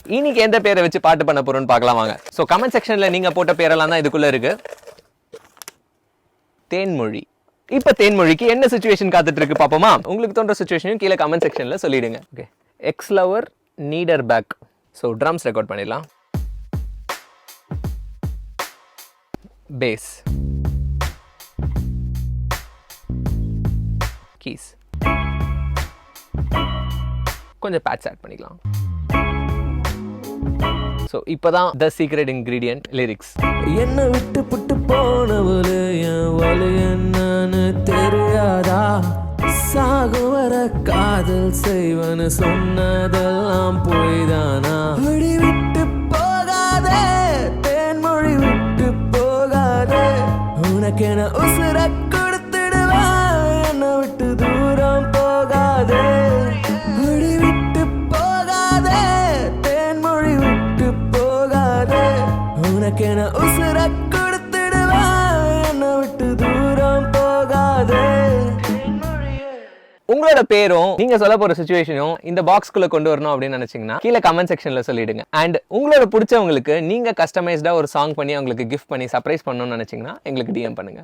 இன்னைக்கு எந்த பேரை வச்சு பாட்டு பண்ண போறோம்னு பார்க்கலாம் வாங்க. ஸோ கமெண்ட் செக்ஷன்ல நீங்க போட்ட பேரெல்லாம் தான் இதுக்குள்ள இருக்கு. தேன்மொழி. இப்ப தேன்மொழிக்கு என்ன சிச்சுவேஷன் காத்துட்டு இருக்கு பாப்போமா? உங்களுக்கு தோன்ற சிச்சுவேஷனையும் கீழே கமெண்ட் செக்ஷன்ல சொல்லிடுங்க. Okay, ex lover need her back. So drums record பண்ணிடலாம். பேஸ், கீஸ், கொஞ்சம் பேட்ச் ஆட் பண்ணிக்கலாம். ஸோ இப்போதான் த சீக்ரெட் இன்கிரீடியன்ட் லிரிக்ஸ். என்ன விட்டு புட்டு போனவளு என் வலு என்னன்னு தெரியாதா, சாகு வர காதல் செய்வனு சொன்னதெல்லாம் போய்தானா, அடி விட்டு போகாதே தேன்மொழி விட்டு போகாதே, உனக்கென உசுர கொடுத்துடுவா என்ன விட்டு தூரம் போகாதே, அடி விட்டு போகாதே தேன்மொழி விட்டு போகாதே, உனக்கென உசுர கொடுத்துடுவா என்ன விட்டு தூரம் போகாதே. உங்களோட பேரும் நீங்க சொல்ல போற சிச்சுவேஷனும் இந்த பாக்ஸ்குள்ள கொண்டு வரணும் அப்படின்னு நினைச்சீங்கன்னா கீழே கமெண்ட் செக்ஷன்ல சொல்லிடுங்க. அண்ட் உங்களோட பிடிச்சவங்களுக்கு நீங்க கஸ்டமைஸ்டா ஒரு சாங் பண்ணி அவங்களுக்கு கிஃப்ட் பண்ணி சர்ப்ரைஸ் பண்ணணும்னு நினைச்சீங்கன்னா எங்களுக்கு டிஎம் பண்ணுங்க.